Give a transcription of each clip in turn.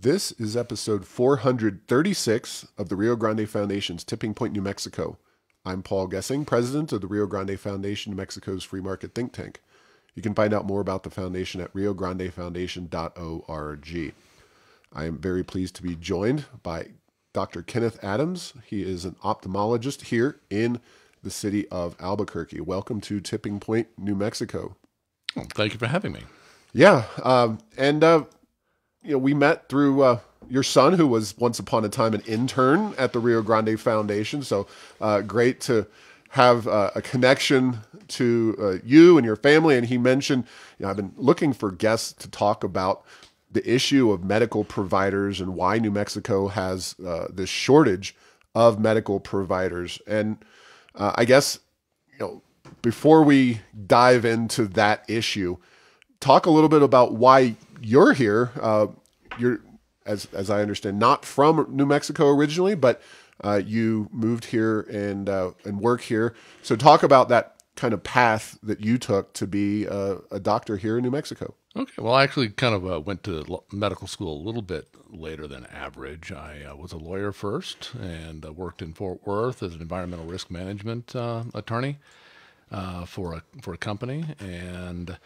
This is episode 436 of the Rio Grande Foundation's Tipping Point, New Mexico. I'm Paul Gessing, president of the Rio Grande Foundation, New Mexico's free market think tank. You can find out more about the foundation at riograndefoundation.org. I am very pleased to be joined by Dr. Kenneth Adams. He is an ophthalmologist here in the city of Albuquerque. Welcome to Tipping Point, New Mexico. Well, thank you for having me. Yeah, we met through your son, who was once upon a time an intern at the Rio Grande Foundation. So great to have a connection to you and your family. And he mentioned, I've been looking for guests to talk about the issue of medical providers and why New Mexico has this shortage of medical providers. And I guess, before we dive into that issue, talk a little bit about why you're here. You're, as I understand, not from New Mexico originally, but you moved here and work here. So talk about that kind of path that you took to be a doctor here in New Mexico. Okay, well, I actually kind of went to medical school a little bit later than average. I was a lawyer first and worked in Fort Worth as an environmental risk management attorney for a company, and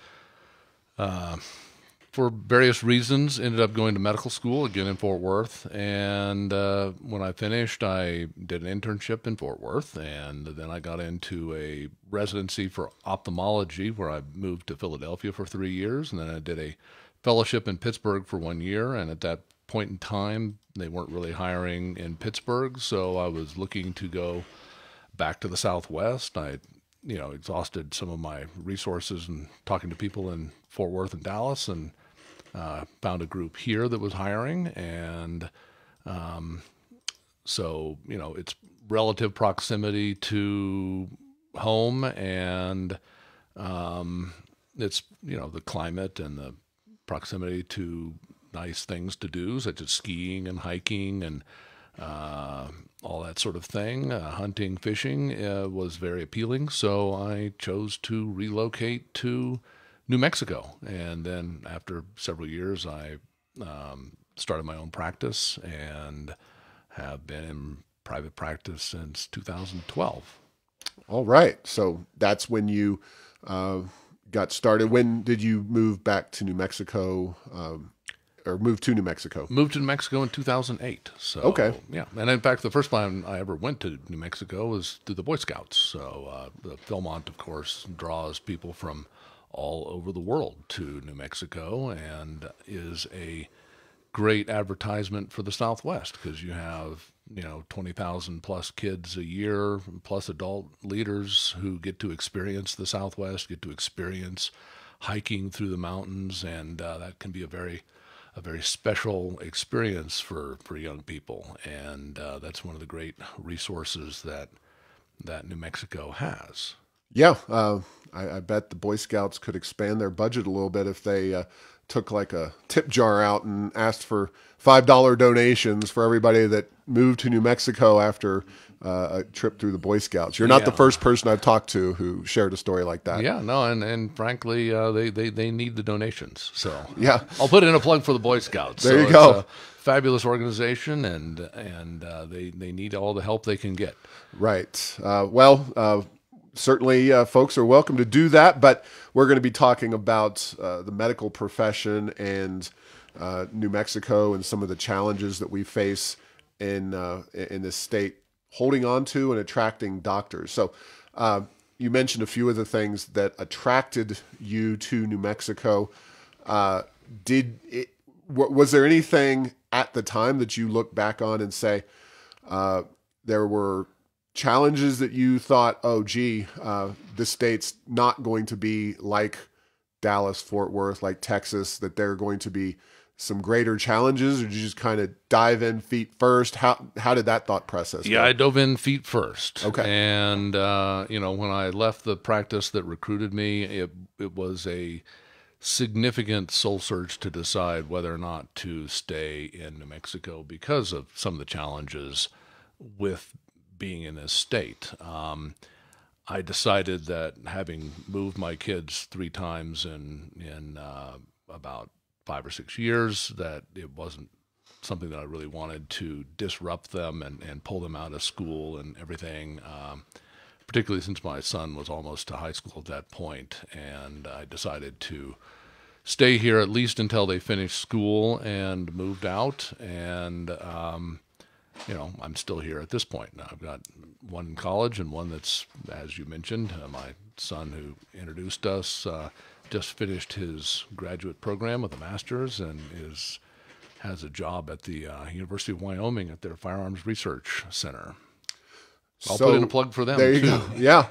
for various reasons, ended up going to medical school again in Fort Worth. And when I finished, I did an internship in Fort Worth, and then I got into a residency for ophthalmology, where I moved to Philadelphia for 3 years, and then I did a fellowship in Pittsburgh for 1 year. And at that point in time, they weren't really hiring in Pittsburgh, so I was looking to go back to the Southwest. I exhausted some of my resources and talking to people in Fort Worth and Dallas, and found a group here that was hiring. And so it's relative proximity to home, and it's, the climate and the proximity to nice things to do, such as skiing and hiking and all that sort of thing. Hunting, fishing was very appealing, so I chose to relocate to New Mexico. And then after several years, I started my own practice and have been in private practice since 2012. All right. So that's when you got started. When did you move back to New Mexico? Or moved to New Mexico? Moved to New Mexico in 2008. So, okay. Yeah. And in fact, the first time I ever went to New Mexico was through the Boy Scouts. So the Philmont, of course, draws people from all over the world to New Mexico, and is a great advertisement for the Southwest, because you have 20,000 plus kids a year, plus adult leaders who get to experience the Southwest, get to experience hiking through the mountains, and that can be a very special experience for young people. And that's one of the great resources that New Mexico has. Yeah, I bet the Boy Scouts could expand their budget a little bit if they took like a tip jar out and asked for $5 donations for everybody that moved to New Mexico after a trip through the Boy Scouts. You're not the first person I've talked to who shared a story like that. Yeah, no, and frankly, they need the donations. So yeah, I'll put in a plug for the Boy Scouts. There you go. It's a fabulous organization, and they need all the help they can get. Right. Certainly, folks are welcome to do that, but we're going to be talking about the medical profession and New Mexico and some of the challenges that we face in this state, holding on to and attracting doctors. So you mentioned a few of the things that attracted you to New Mexico. Was there anything at the time that you look back on and say there were challenges that you thought, this state's not going to be like Dallas, Fort Worth, like Texas, that there are going to be some greater challenges? Or did you just kind of dive in feet first? How did that thought process go? Yeah, I dove in feet first. Okay. And, when I left the practice that recruited me, it was a significant soul search to decide whether or not to stay in New Mexico because of some of the challenges with being in this state. I decided that, having moved my kids 3 times in about 5 or 6 years, that it wasn't something that I really wanted to disrupt them and pull them out of school and everything. Particularly since my son was almost to high school at that point, and I decided to stay here at least until they finished school and moved out. And I'm still here at this point. Now I've got one in college and one that's, as you mentioned, my son who introduced us just finished his graduate program with a master's and has a job at the University of Wyoming at their Firearms Research Center. I'll put in a plug for them. There you too. go. Yeah.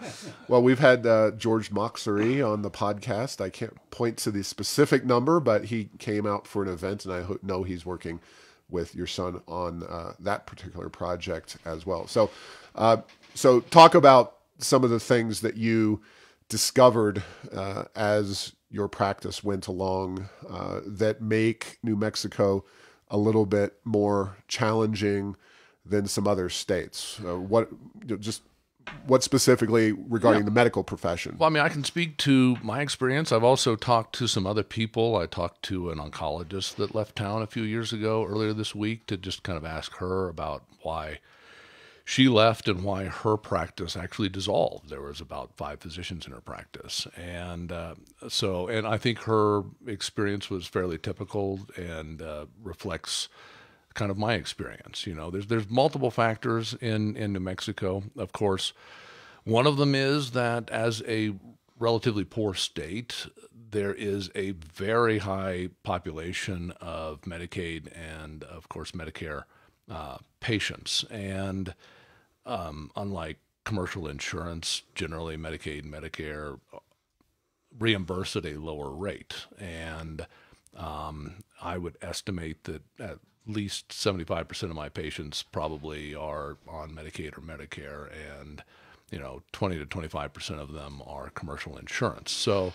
Well, we've had George Moxery on the podcast. I can't point to the specific number, but he came out for an event, and I know he's working with your son on that particular project as well. So, so talk about some of the things that you discovered as your practice went along that make New Mexico a little bit more challenging than some other states. What specifically regarding the medical profession? Well, I mean, I can speak to my experience. I've also talked to some other people. I talked to an oncologist that left town a few years ago, earlier this week, to just kind of ask her about why she left and why her practice actually dissolved. There was about 5 physicians in her practice. And and I think her experience was fairly typical and reflects kind of my experience. There's multiple factors in New Mexico. Of course, one of them is that as a relatively poor state, there is a very high population of Medicaid and, of course, Medicare patients. And unlike commercial insurance, generally Medicaid and Medicare reimburse at a lower rate. And I would estimate that at least 75% of my patients probably are on Medicaid or Medicare, and 20 to 25% of them are commercial insurance. So,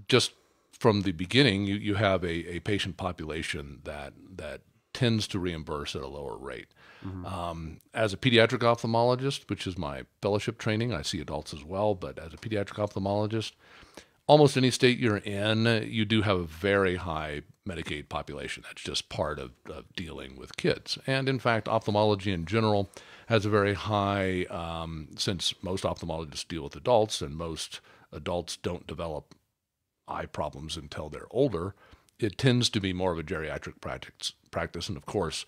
just from the beginning, you have a patient population that tends to reimburse at a lower rate. Mm-hmm. As a pediatric ophthalmologist, which is my fellowship training, I see adults as well, but as a pediatric ophthalmologist, almost any state you're in, you do have a very high Medicaid population. That's just part of dealing with kids. And in fact, ophthalmology in general has a very high, since most ophthalmologists deal with adults and most adults don't develop eye problems until they're older, it tends to be more of a geriatric practice. And of course,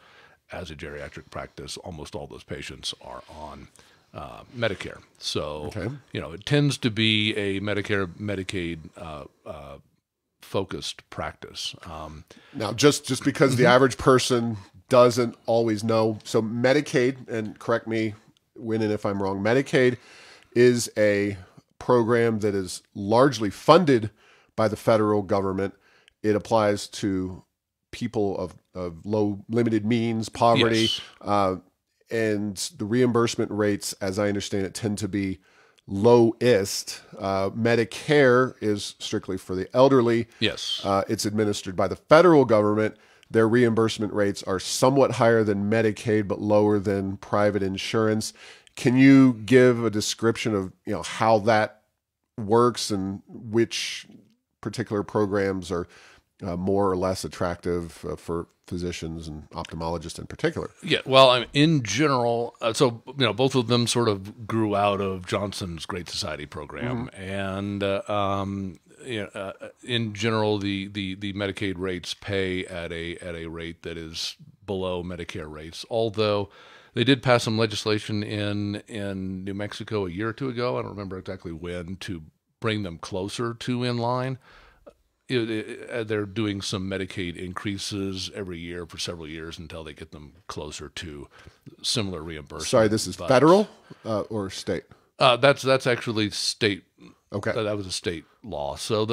as a geriatric practice, almost all those patients are on Medicare. So, it tends to be a Medicaid focused practice. Now, just because the average person doesn't always know, so Medicaid, and correct me when and if I'm wrong, Medicaid is a program that is largely funded by the federal government. It applies to people of low, limited means, poverty, yes. And the reimbursement rates, as I understand it, tend to be lowest. Medicare is strictly for the elderly. Yes. It's administered by the federal government. Their reimbursement rates are somewhat higher than Medicaid, but lower than private insurance. Can you give a description of how that works and which particular programs are more or less attractive for physicians and ophthalmologists in particular? Yeah, well, in general, so both of them sort of grew out of Johnson's Great Society program, and in general, the Medicaid rates pay at a rate that is below Medicare rates. Although they did pass some legislation in New Mexico a year or two ago, I don't remember exactly when, to bring them closer to in line. They're doing some Medicaid increases every year for several years until they get them closer to similar reimbursement. Sorry, this is federal or state? That's actually state. Okay, that was a state law. So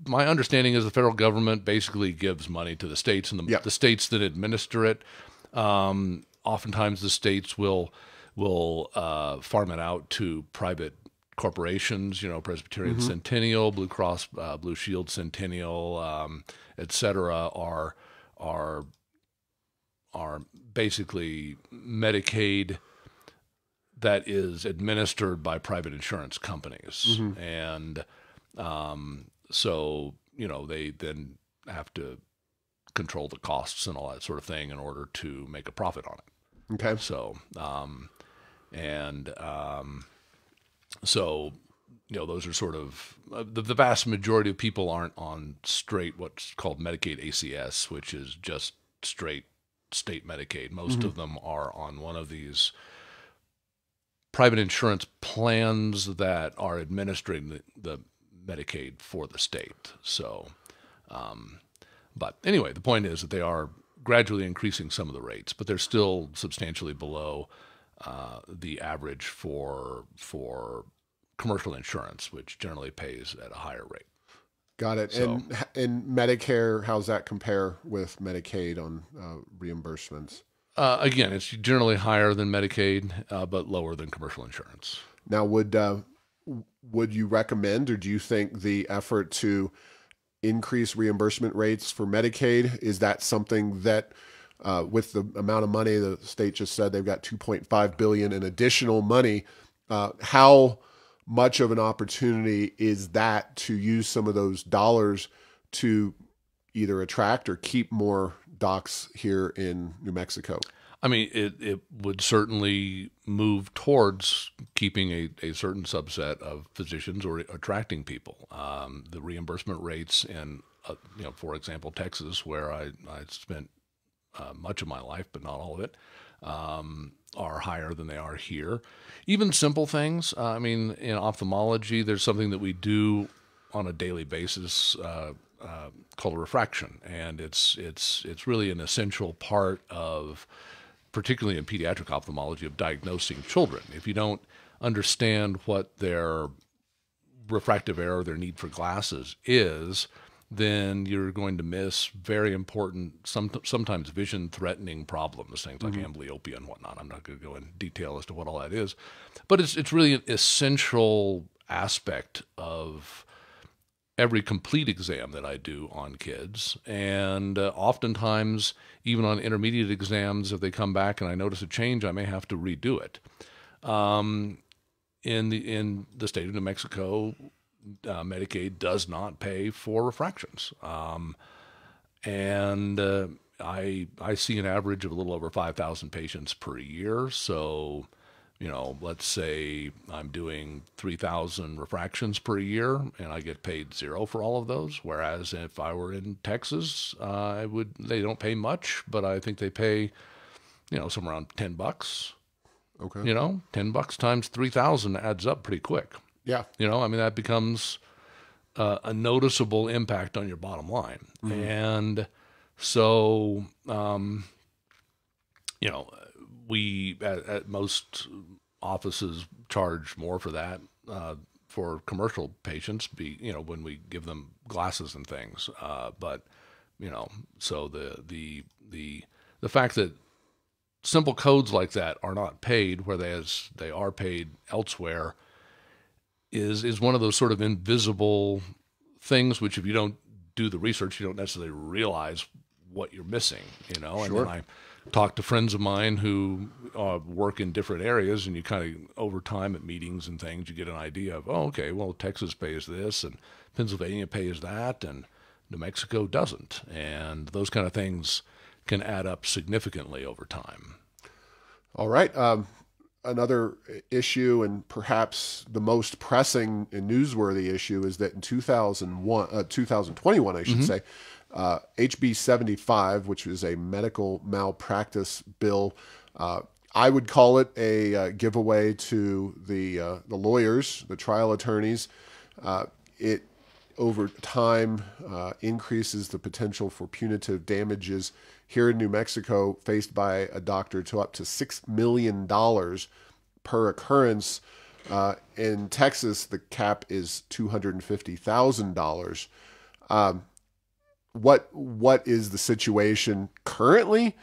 my understanding is the federal government basically gives money to the states, and the states that administer it. Oftentimes, the states will farm it out to private corporations, Presbyterian Centennial, Blue Cross, Blue Shield Centennial, et cetera, are basically Medicaid that is administered by private insurance companies. And so, they then have to control the costs and all that sort of thing in order to make a profit on it. Okay. So, and so, those are sort of the vast majority of people aren't on straight what's called Medicaid ACS, which is just straight state Medicaid. Most of them are on one of these private insurance plans that are administering the Medicaid for the state. So, but anyway, the point is that they are gradually increasing some of the rates, but they're still substantially below the average for commercial insurance, which generally pays at a higher rate. Got it. So, and Medicare, how's that compare with Medicaid on reimbursements? Again, it's generally higher than Medicaid, but lower than commercial insurance. Now, would you recommend, or do you think the effort to increase reimbursement rates for Medicaid, is that something that with the amount of money the state just said they've got $2.5 billion in additional money, how much of an opportunity is that to use some of those dollars to either attract or keep more docs here in New Mexico? I mean, it would certainly move towards keeping a certain subset of physicians or attracting people. The reimbursement rates in, for example, Texas, where I spent much of my life, but not all of it, are higher than they are here. Even simple things. I mean, in ophthalmology, there's something that we do on a daily basis called a refraction, and it's really an essential part of, particularly in pediatric ophthalmology, of diagnosing children. If you don't understand what their refractive error, their need for glasses is, then you're going to miss very important, sometimes vision-threatening problems, things like amblyopia and whatnot. I'm not going to go in detail as to what all that is, but it's really an essential aspect of every complete exam that I do on kids. And oftentimes, even on intermediate exams, if they come back and I notice a change, I may have to redo it. In the state of New Mexico, Medicaid does not pay for refractions. And I see an average of a little over 5,000 patients per year. So, let's say I'm doing 3,000 refractions per year and I get paid $0 for all of those. Whereas if I were in Texas, they don't pay much, but I think they pay, somewhere around $10. Okay. $10 times 3,000 adds up pretty quick. Yeah. That becomes a noticeable impact on your bottom line. And so, we at most offices charge more for that for commercial patients, when we give them glasses and things. But so the fact that simple codes like that are not paid, whereas they are paid elsewhere, is one of those sort of invisible things, which if you don't do the research, you don't necessarily realize what you're missing, And Sure. then I talk to friends of mine who work in different areas, and you kind of, over time at meetings and things, you get an idea of, okay, well, Texas pays this, and Pennsylvania pays that, and New Mexico doesn't. And those kind of things can add up significantly over time. All right. Another issue, and perhaps the most pressing and newsworthy issue, is that in 2021, I should say, HB 75, which is a medical malpractice bill, I would call it a giveaway to the lawyers, the trial attorneys. It over time increases the potential for punitive damages here in New Mexico faced by a doctor to up to $6 million per occurrence. In Texas, the cap is $250,000. What is the situation currently?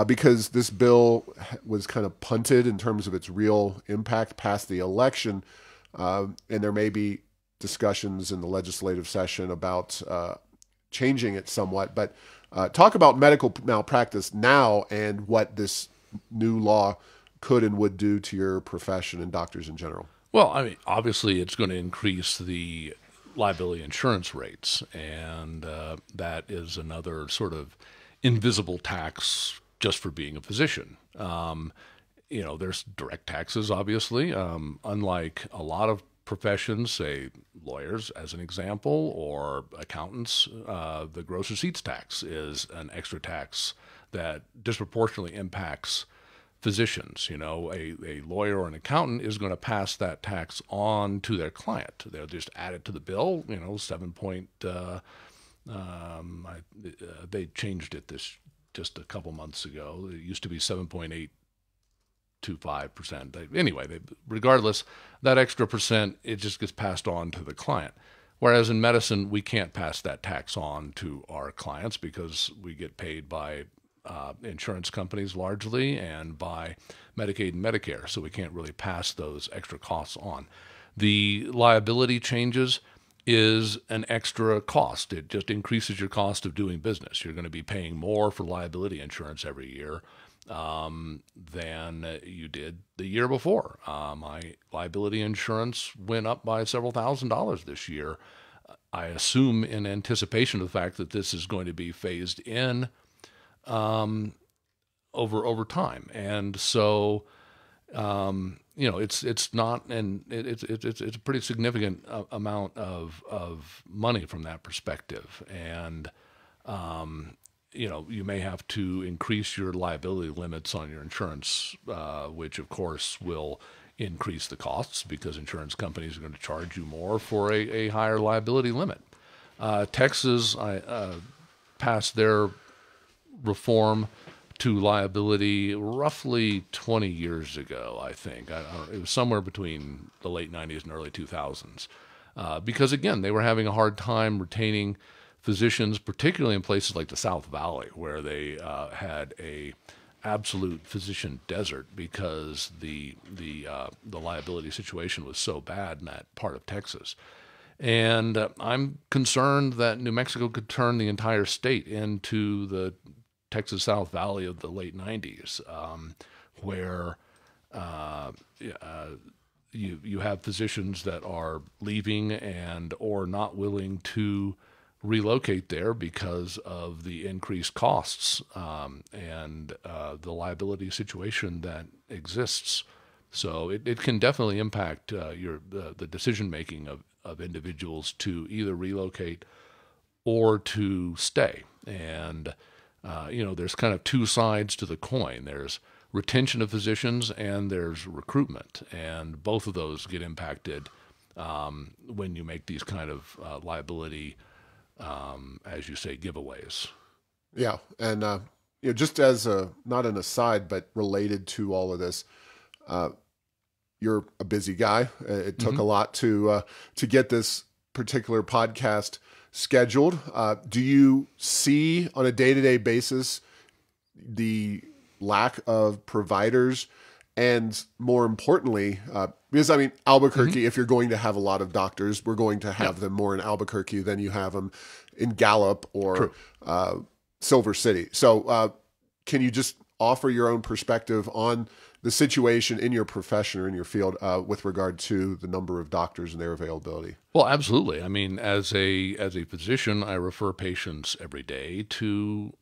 Because this bill was kind of punted in terms of its real impact past the election, and there may be discussions in the legislative session about changing it somewhat. But talk about medical malpractice now and what this new law could and would do to your profession and doctors in general. Well, I mean, obviously it's going to increase the liability insurance rates, and that is another sort of invisible tax just for being a physician. There's direct taxes, obviously. Unlike a lot of professions, say lawyers as an example, or accountants, the gross receipts tax is an extra tax that disproportionately impacts physicians. A lawyer or an accountant is going to pass that tax on to their client. They'll just add it to the bill. 7 point. They changed it just a couple months ago. It used to be 7.825%. Anyway, regardless, that extra percent, it just gets passed on to the client. Whereas in medicine, we can't pass that tax on to our clients because we get paid by insurance companies largely and by Medicaid and Medicare, so we can't really pass those extra costs on. The liability changes is an extra cost. It just increases your cost of doing business. You're going to be paying more for liability insurance every year than you did the year before. My liability insurance went up by several $1,000s this year. I assume in anticipation of the fact that this is going to be phased in over time, and so it's not, and it's a pretty significant amount of money from that perspective, and you may have to increase your liability limits on your insurance, which of course will increase the costs because insurance companies are going to charge you more for a higher liability limit. Texas passed their reform to liability roughly 20 years ago, I think. It was somewhere between the late 90s and early 2000s. Because, again, they were having a hard time retaining physicians, particularly in places like the South Valley, where they had a absolute physician desert because the liability situation was so bad in that part of Texas. And I'm concerned that New Mexico could turn the entire state into the Texas South Valley of the late 90s, where you have physicians that are leaving and or not willing to relocate there because of the increased costs and the liability situation that exists. So it can definitely impact the decision making of individuals to either relocate or to stay. And there's kind of two sides to the coin. There's retention of physicians and there's recruitment, and both of those get impacted when you make these kind of liability, as you say, giveaways. Yeah, and just as not an aside, but related to all of this, you're a busy guy. It took a lot to get this particular podcast scheduled. Do you see on a day-to-day basis the lack of providers, and more importantly, because Albuquerque, if you're going to have a lot of doctors, we're going to have them more in Albuquerque than you have them in Gallup or Silver City. So can you just offer your own perspective on the situation in your profession or in your field with regard to the number of doctors and their availability? Well, absolutely. I mean, as a physician, I refer patients every day to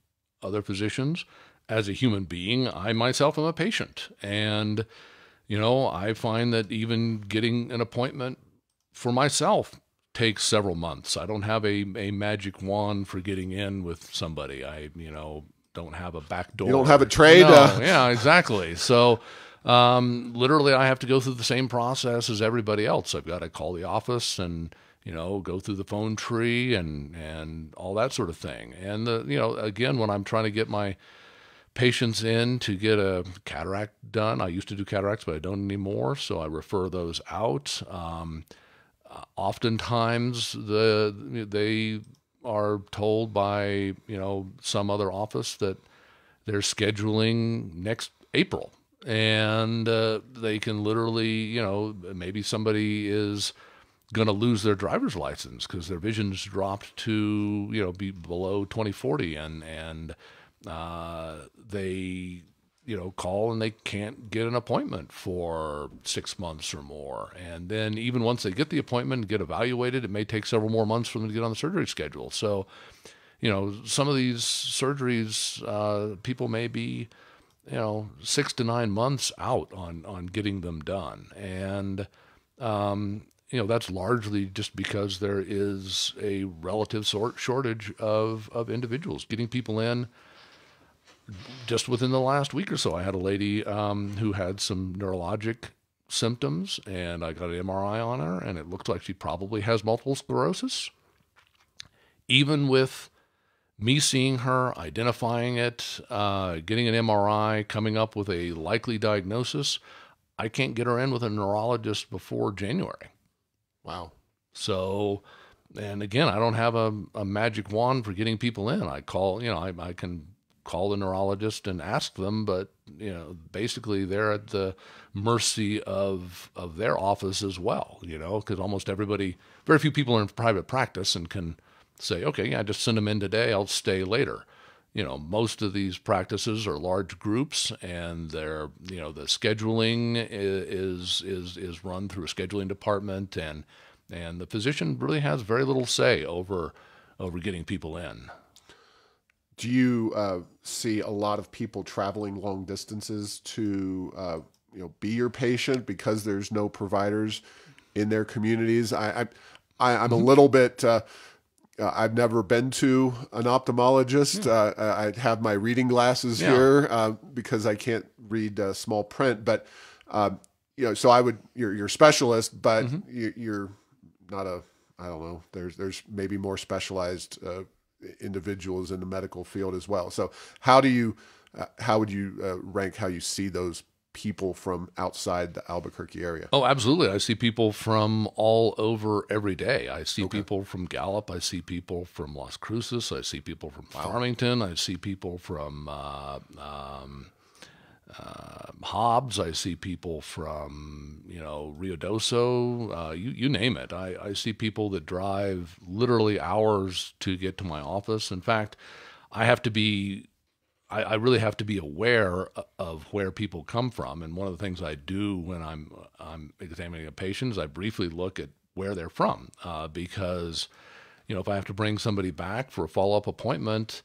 other physicians. As a human being, I myself am a patient. And, I find that even getting an appointment for myself takes several months. I don't have a magic wand for getting in with somebody. I, don't have a back door. You don't have a trade? No, yeah, exactly. So literally I have to go through the same process as everybody else. I've got to call the office and, go through the phone tree and all that sort of thing. And, again, when I'm trying to get my patients in to get a cataract done, I used to do cataracts, but I don't anymore, so I refer those out. Oftentimes they are told by some other office that they're scheduling next April, and they can literally maybe somebody is going to lose their driver's license because their vision's dropped to be below 20/40, and they call and they can't get an appointment for 6 months or more. And then even once they get the appointment and get evaluated, it may take several more months for them to get on the surgery schedule. So, some of these surgeries, people may be, 6 to 9 months out on getting them done. And, that's largely just because there is a relative shortage of individuals getting people in. Just within the last week or so, I had a lady who had some neurologic symptoms, and I got an MRI on her, and it looked like she probably has multiple sclerosis. Even with me seeing her, identifying it, getting an MRI, coming up with a likely diagnosis, I can't get her in with a neurologist before January. Wow. So, and again, I don't have a magic wand for getting people in. I call, I can call the neurologist and ask them, but basically they're at the mercy of their office as well, because almost very few people are in private practice and can say, okay, yeah, just send them in today, I'll stay later. Most of these practices are large groups, and they're, the scheduling is run through a scheduling department, and the physician really has very little say over getting people in. Do you see a lot of people traveling long distances to be your patient because there's no providers in their communities? I'm a little bit. I've never been to an ophthalmologist. I have my reading glasses here because I can't read small print. But so I would. You're a specialist, but you're not a. I don't know. There's maybe more specialized individuals in the medical field as well. So how would you rank how you see those people from outside the Albuquerque area? Oh, absolutely. I see people from all over every day. I see people from Gallup. I see people from Las Cruces. I see people from Farmington. I see people from Hobbs. I see people from, Rio Doso, you name it. I see people that drive literally hours to get to my office. In fact, I really have to be aware of where people come from. And one of the things I do when I'm examining a patient is I briefly look at where they're from, because, if I have to bring somebody back for a follow-up appointment,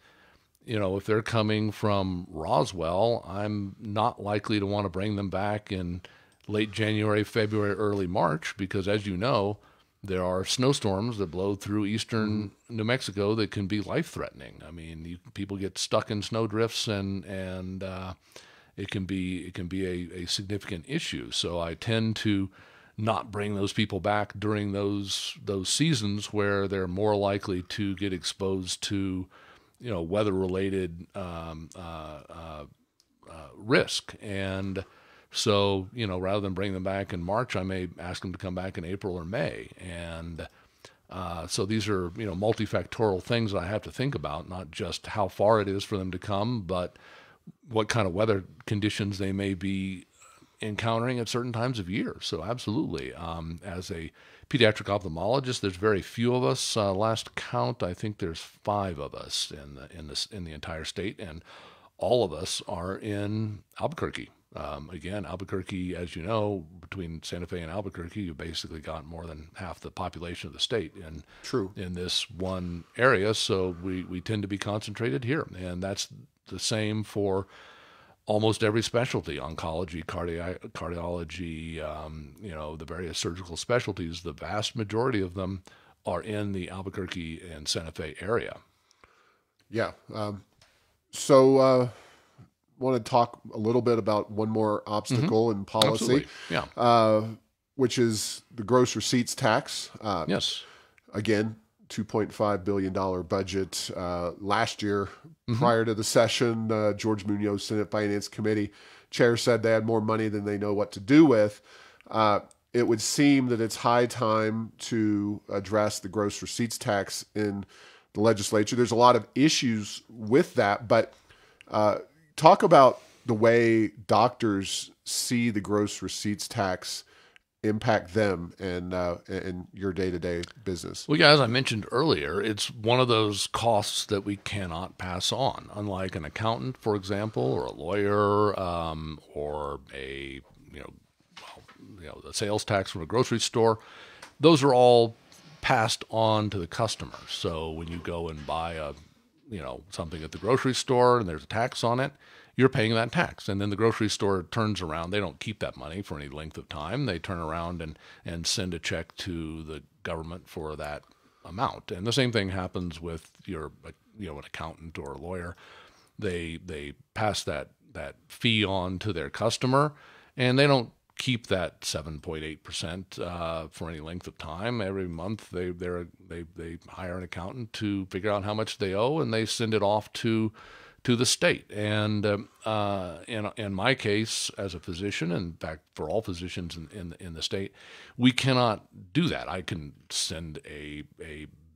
if they're coming from Roswell, I'm not likely to want to bring them back in late January, February, early March, because as you know, there are snowstorms that blow through eastern New Mexico that can be life-threatening. I mean, people get stuck in snowdrifts, and it can be a significant issue. So I tend to not bring those people back during those seasons where they're more likely to get exposed to weather-related risk. And so, rather than bring them back in March, I may ask them to come back in April or May. And so these are, multifactorial things that I have to think about, not just how far it is for them to come, but what kind of weather conditions they may be encountering at certain times of year. So absolutely. As a pediatric ophthalmologist, there's very few of us. Last count, I think there's 5 of us in the entire state, and all of us are in Albuquerque. Again, Albuquerque, as you know, between Santa Fe and Albuquerque, you've basically got more than half the population of the state in this one area. So we tend to be concentrated here, and that's the same for almost every specialty: oncology, cardiology, the various surgical specialties. The vast majority of them are in the Albuquerque and Santa Fe area. Yeah. So want to talk a little bit about one more obstacle in policy, which is the gross receipts tax. Yes. Again, $2.5 billion budget. Last year, prior to the session, George Munoz, Senate Finance Committee chair, said they had more money than they know what to do with. It would seem that it's high time to address the gross receipts tax in the legislature. There's a lot of issues with that, but talk about the way doctors see the gross receipts tax impact them and your day-to-day business? Well, yeah, as I mentioned earlier, it's one of those costs that we cannot pass on. Unlike an accountant, for example, or a lawyer, or a the sales tax from a grocery store, those are all passed on to the customer. So when you go and buy something at the grocery store and there's a tax on it, you're paying that tax. And then the grocery store turns around. They don't keep that money for any length of time. They turn around and send a check to the government for that amount. And the same thing happens with an accountant or a lawyer. They pass that fee on to their customer, and they don't keep that 7.8% for any length of time. Every month they hire an accountant to figure out how much they owe, and they send it off to the state. And in my case, as a physician, and in fact for all physicians in the state, we cannot do that. I can send a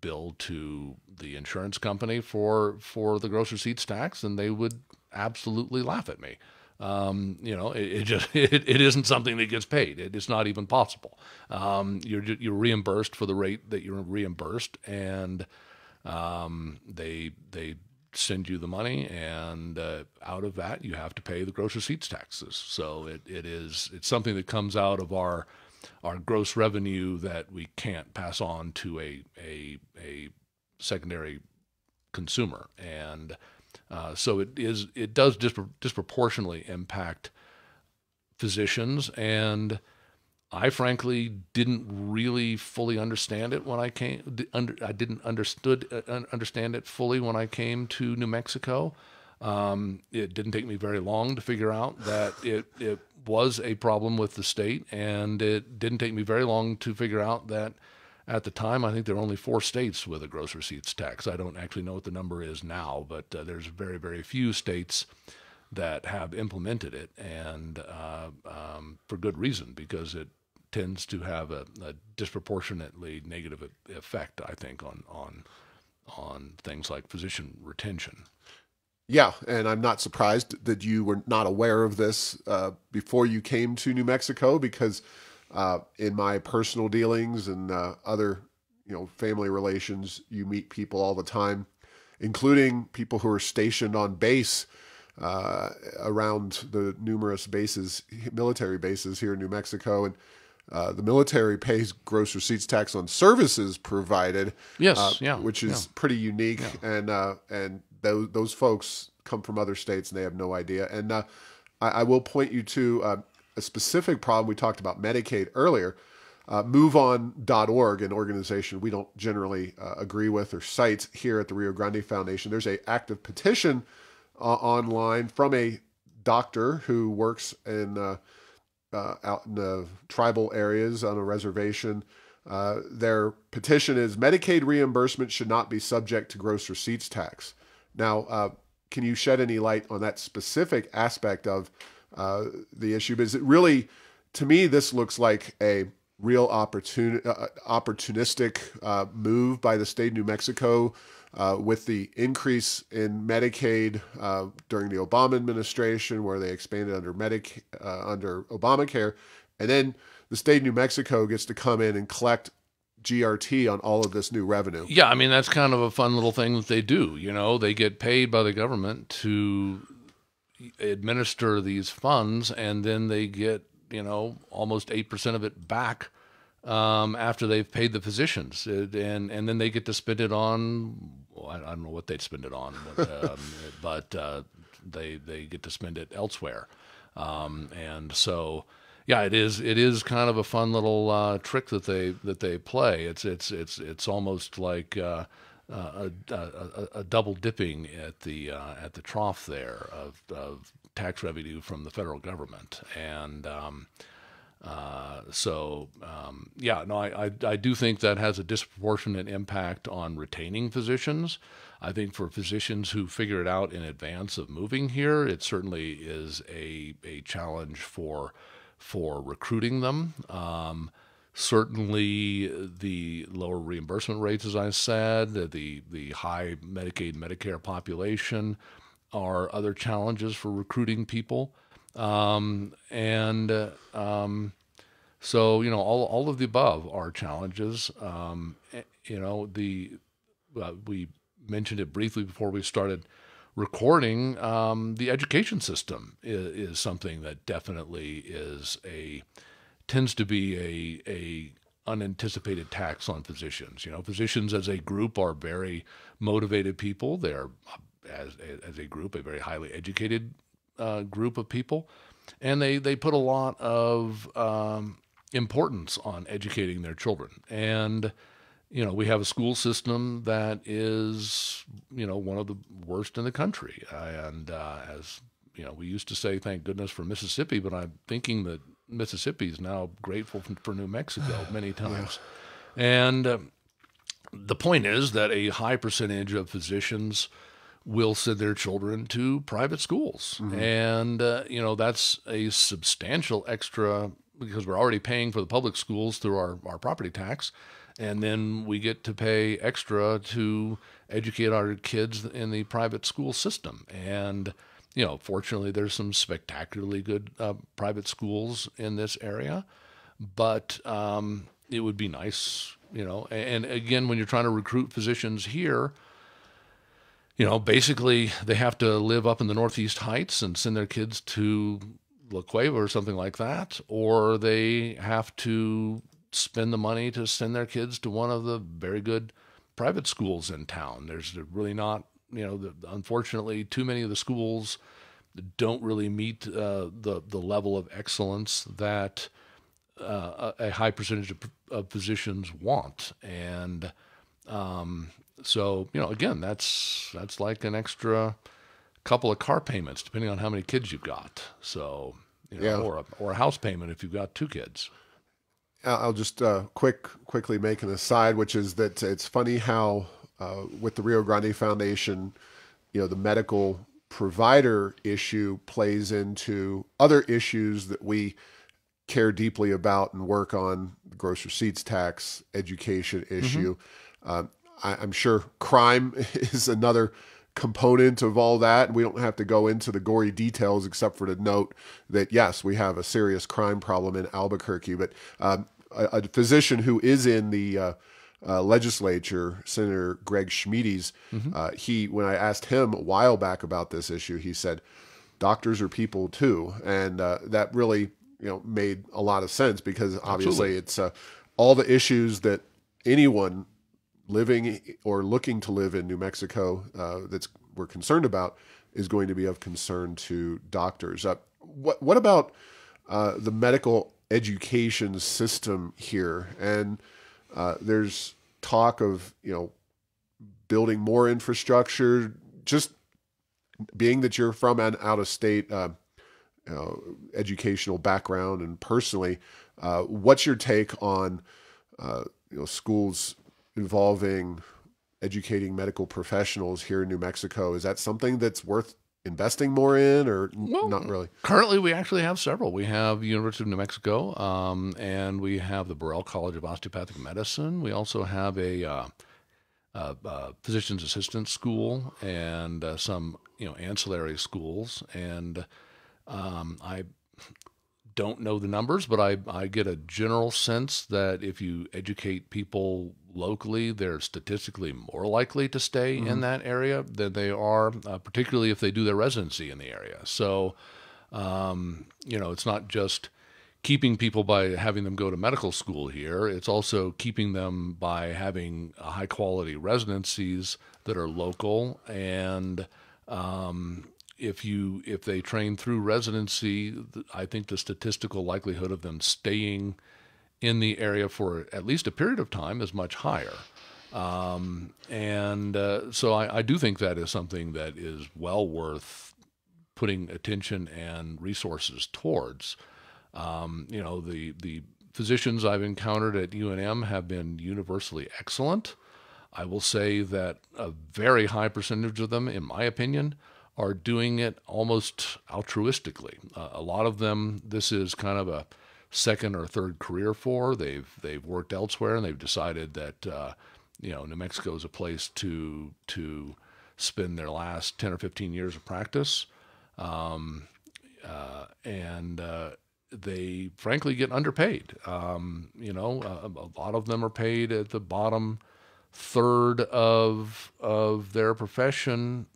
bill to the insurance company for the gross receipts tax, and they would absolutely laugh at me. It isn't something that gets paid. It's not even possible. You're reimbursed for the rate that you're reimbursed, and they send you the money, and out of that you have to pay the gross receipts taxes. So it's something that comes out of our gross revenue that we can't pass on to a secondary consumer, and so it does disproportionately impact physicians, and I frankly didn't really fully understand it when I came. I didn't understand it fully when I came to New Mexico. It didn't take me very long to figure out that it was a problem with the state, and it didn't take me very long to figure out that at the time, I think there are only 4 states with a gross receipts tax. I don't actually know what the number is now, but there's very, very few states that have implemented it, and for good reason, because it tends to have a disproportionately negative effect, I think, on things like physician retention. Yeah, and I'm not surprised that you were not aware of this before you came to New Mexico, because in my personal dealings and other, family relations, you meet people all the time, including people who are stationed on base around the numerous bases, military bases here in New Mexico, and the military pays gross receipts tax on services provided. Yes, which is pretty unique, and those folks come from other states and they have no idea. And I will point you to a specific problem. We talked about Medicaid earlier. MoveOn.org, an organization we don't generally agree with or cite here at the Rio Grande Foundation. There's an active petition online from a doctor who works in out in the tribal areas on a reservation. Their petition is Medicaid reimbursement should not be subject to gross receipts tax. Now, can you shed any light on that specific aspect of the issue? Because it really, to me, this looks like a real opportunistic move by the state of New Mexico with the increase in Medicaid during the Obama administration, where they expanded under under Obamacare, and then the state of New Mexico gets to come in and collect GRT on all of this new revenue. Yeah, I mean, that's kind of a fun little thing that they do. They get paid by the government to administer these funds, and then they get, almost 8% of it back after they've paid the physicians. And then they get to spend it on, well, I don't know what they'd spend it on, but they get to spend it elsewhere. And so, yeah, it is kind of a fun little trick that they play. It's almost like a double dipping at the trough there of tax revenue from the federal government, and I do think that has a disproportionate impact on retaining physicians. I think for physicians who figure it out in advance of moving here, it certainly is a challenge for recruiting them. Certainly the lower reimbursement rates, as I said, the high Medicaid, Medicare population are other challenges for recruiting people. So, all of the above are challenges. We mentioned it briefly before we started recording. The education system is something that definitely tends to be a unanticipated tax on physicians. Physicians as a group are very motivated people. They're as a group a very highly educated group of people, and they put a lot of importance on educating their children. And we have a school system that is one of the worst in the country. And as we used to say, thank goodness for Mississippi, but I'm thinking that Mississippi is now grateful for New Mexico many times. Yeah. And the point is that a high percentage of physicians will send their children to private schools. Mm-hmm. And, that's a substantial extra, because we're already paying for the public schools through our property tax. And then we get to pay extra to educate our kids in the private school system. And, fortunately, there's some spectacularly good private schools in this area. But it would be nice, and again, when you're trying to recruit physicians here, basically they have to live up in the Northeast Heights and send their kids to La Cueva or something like that, or they have to spend the money to send their kids to one of the very good private schools in town. There's really not, unfortunately, too many of the schools don't really meet the level of excellence that a high percentage of physicians want. And so, again, that's like an extra couple of car payments, depending on how many kids you've got. So, or a house payment if you've got 2 kids. I'll just quickly make an aside, which is that it's funny how with the Rio Grande Foundation, the medical provider issue plays into other issues that we care deeply about and work on: gross receipts tax, education issue. Mm-hmm. I'm sure crime is another component of all that. We don't have to go into the gory details except for to note that, yes, we have a serious crime problem in Albuquerque. But a physician who is in the legislature, Senator Greg Schmiedes, mm-hmm. When I asked him a while back about this issue, he said, doctors are people too. And that really made a lot of sense, because obviously it's all the issues that anyone living or looking to live in New Mexico we're concerned about is going to be of concern to doctors. What about the medical education system here? And there's talk of building more infrastructure. Just being that you're from an out-of-state educational background, and personally, what's your take on schools involving educating medical professionals here in New Mexico? Is that something that's worth investing more in, or not really? Currently, we actually have several. We have University of New Mexico, and we have the Burrell College of Osteopathic Medicine. We also have a physician's assistant school and some ancillary schools. And I don't know the numbers, but I get a general sense that if you educate people locally, they're statistically more likely to stay mm-hmm. in that area than they are, particularly if they do their residency in the area. So, it's not just keeping people by having them go to medical school here. It's also keeping them by having high quality residencies that are local. And if they train through residency, I think the statistical likelihood of them staying in the area for at least a period of time is much higher. So I do think that is something that is well worth putting attention and resources towards. The physicians I've encountered at UNM have been universally excellent. I will say that a very high percentage of them, in my opinion, are doing it almost altruistically. A lot of them, this is kind of a second or third career for. They've worked elsewhere, and they've decided that New Mexico is a place to spend their last 10 or 15 years of practice. they frankly get underpaid. A lot of them are paid at the bottom third of their profession,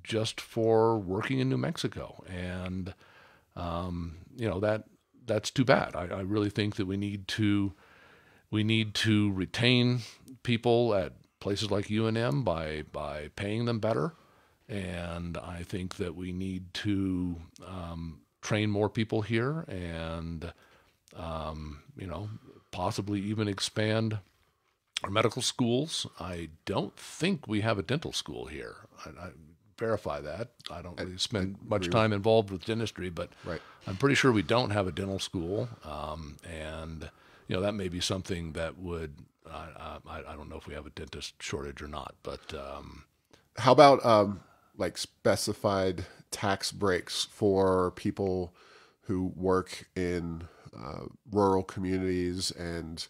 just for working in New Mexico, and that's too bad. I really think that we need to retain people at places like UNM by paying them better, and I think that we need to train more people here, and possibly even expand our medical schools. I don't think we have a dental school here. I verify that. I don't really spend much time involved with dentistry, but Right. I'm pretty sure we don't have a dental school, and that may be something that would. I don't know if we have a dentist shortage or not, but How about like specified tax breaks for people who work in rural communities and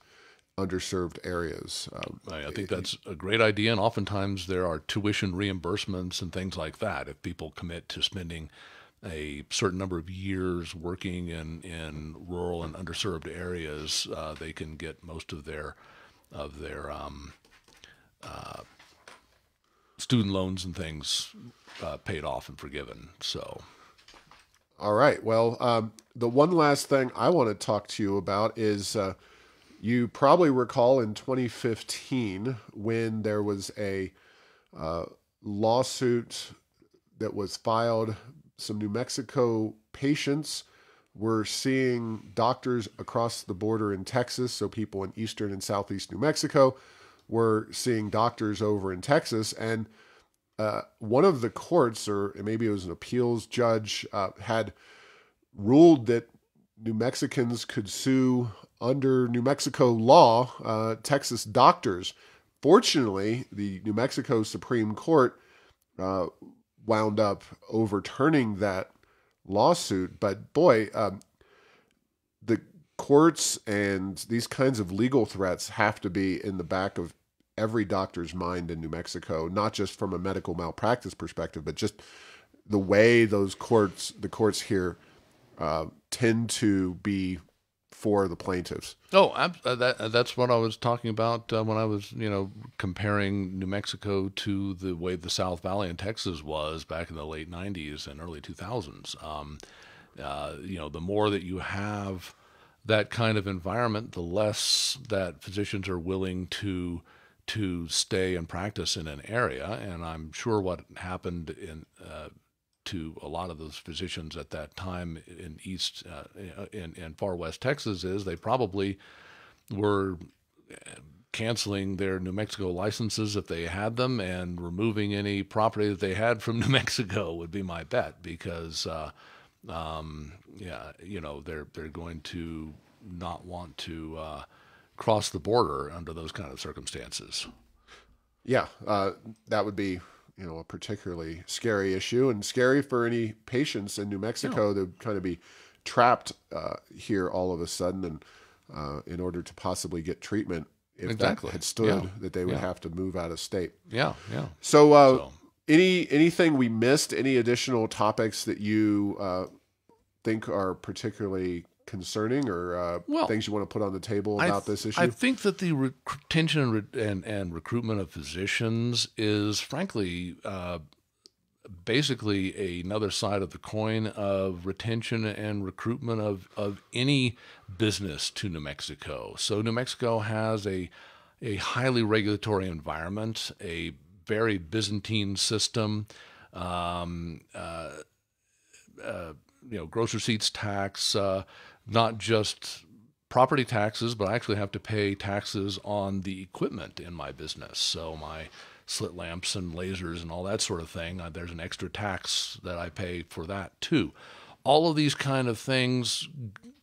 underserved areas? I think that's a great idea, and oftentimes there are tuition reimbursements and things like that. If people commit to spending a certain number of years working in rural and underserved areas, they can get most of their student loans and things paid off and forgiven. So, All right. Well, the one last thing I want to talk to you about is you probably recall in 2015 when there was a lawsuit that was filed. Some New Mexico patients were seeing doctors across the border in Texas. So people in eastern and southeast New Mexico were seeing doctors over in Texas. And one of the courts, or maybe it was an appeals judge, had ruled that New Mexicans could sue under New Mexico law Texas doctors. Fortunately, the New Mexico Supreme Court wound up overturning that lawsuit. But boy, the courts and these kinds of legal threats have to be in the back of every doctor's mind in New Mexico, not just from a medical malpractice perspective, but just the way the courts here tend to be for the plaintiffs. Oh, that's what I was talking about when I was, comparing New Mexico to the way the South Valley in Texas was back in the late 90s and early 2000s. The more that you have that kind of environment, the less that physicians are willing to stay and practice in an area. And I'm sure what happened to a lot of those physicians at that time in in far west Texas is they probably were canceling their New Mexico licenses if they had them, and removing any property that they had from New Mexico would be my bet, because they're going to not want to cross the border under those kind of circumstances. Yeah, that would be a particularly scary issue, and scary for any patients in New Mexico to kind of be trapped here all of a sudden, and in order to possibly get treatment, if that had stood, that they would have to move out of state. Yeah. So, anything we missed? Any additional topics that you think are particularly concerning, or things you want to put on the table about this issue? I think that the retention and recruitment of physicians is, frankly, basically another side of the coin of retention and recruitment of any business to New Mexico. So New Mexico has a highly regulatory environment, a very Byzantine system, gross receipts tax, not just property taxes, but I actually have to pay taxes on the equipment in my business. So my slit lamps and lasers and all that sort of thing, there's an extra tax that I pay for that too. All of these kind of things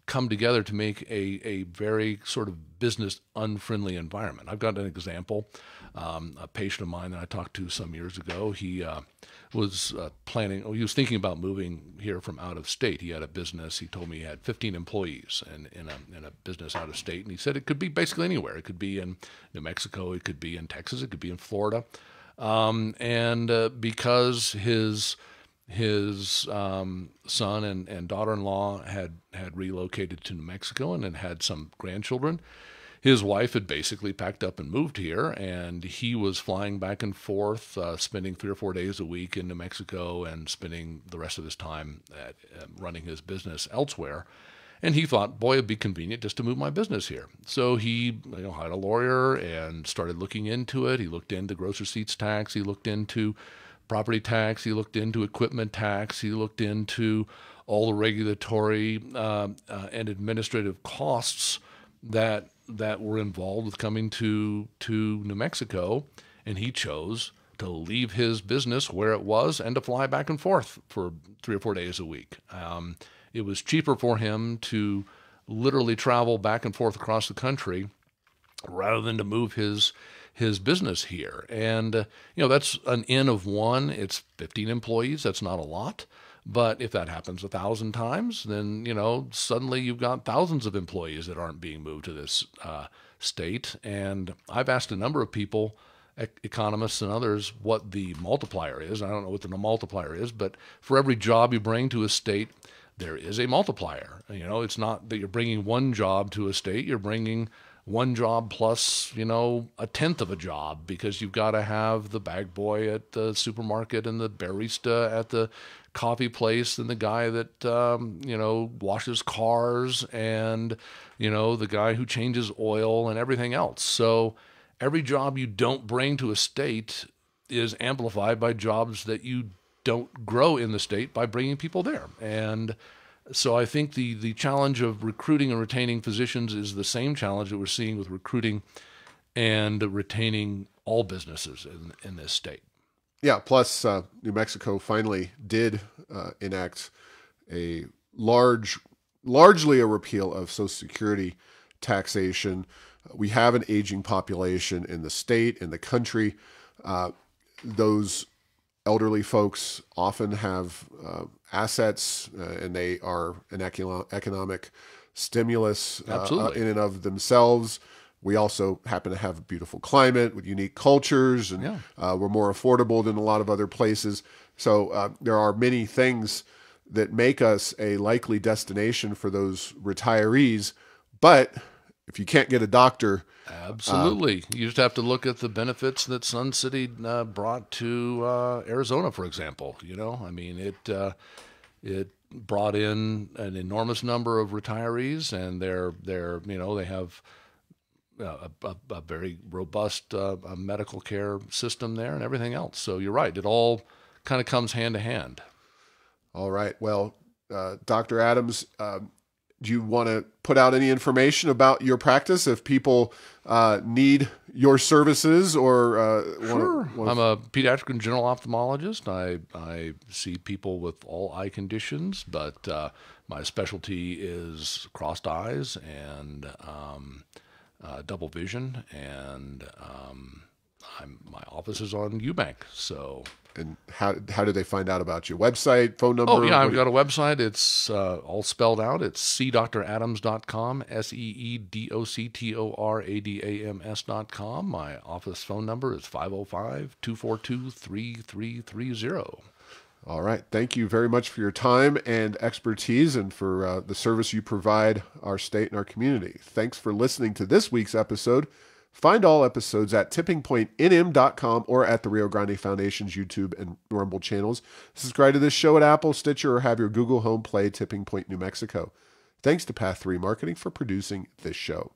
come together to make a very sort of business unfriendly environment. I've got an example. A patient of mine that I talked to some years ago, he was he was thinking about moving here from out of state. He had a business. He told me he had 15 employees in a business out of state, and he said it could be basically anywhere. It could be in New Mexico, it could be in Texas, it could be in Florida, and because his his son and daughter-in-law had relocated to New Mexico and had some grandchildren. His wife had basically packed up and moved here, and he was flying back and forth, spending 3 or 4 days a week in New Mexico and spending the rest of his time at running his business elsewhere. And he thought, boy, it'd be convenient just to move my business here. So he hired a lawyer and started looking into it. He looked into gross receipts tax. He looked into property tax. He looked into equipment tax. He looked into all the regulatory and administrative costs that were involved with coming to New Mexico, and he chose to leave his business where it was and to fly back and forth for 3 or 4 days a week. It was cheaper for him to literally travel back and forth across the country rather than to move his business here. And that's an N of one. It's 15 employees. That's not a lot. But if that happens 1,000 times, then, suddenly you've got thousands of employees that aren't being moved to this state. And I've asked a number of people, economists and others, what the multiplier is. I don't know what the multiplier is, but for every job you bring to a state, there is a multiplier. It's not that you're bringing one job to a state. You're bringing one job plus, a tenth of a job, because you've got to have the bag boy at the supermarket and the barista at the coffee place and the guy that, washes cars and, the guy who changes oil and everything else. So every job you don't bring to a state is amplified by jobs that you don't grow in the state by bringing people there. And so I think the challenge of recruiting and retaining physicians is the same challenge that we're seeing with recruiting and retaining all businesses in this state. Yeah, plus New Mexico finally did enact a largely a repeal of Social Security taxation. We have an aging population in the state, in the country. Those elderly folks often have assets, and they are an economic stimulus in and of themselves. We also happen to have a beautiful climate with unique cultures, and we're more affordable than a lot of other places. So there are many things that make us a likely destination for those retirees. But if you can't get a doctor... Absolutely. You just have to look at the benefits that Sun City brought to Arizona, for example. It brought in an enormous number of retirees, and they have a very robust medical care system there and everything else. So you're right. It all kind of comes hand to hand. All right. Well, Dr. Adams, do you want to put out any information about your practice if people need your services or Sure. I'm a pediatric and general ophthalmologist. I see people with all eye conditions, but my specialty is crossed eyes and double vision, and my office is on Eubank. So. And how do they find out about you? Website, phone number? Oh, yeah, I've got a website. It's all spelled out. It's seedoctoradams.com, seedoctoradams.com. My office phone number is 505-242-3330. All right. Thank you very much for your time and expertise, and for the service you provide our state and our community. Thanks for listening to this week's episode. Find all episodes at tippingpointnm.com or at the Rio Grande Foundation's YouTube and Rumble channels. Subscribe to this show at Apple, Stitcher, or have your Google Home play Tipping Point New Mexico. Thanks to Path 3 Marketing for producing this show.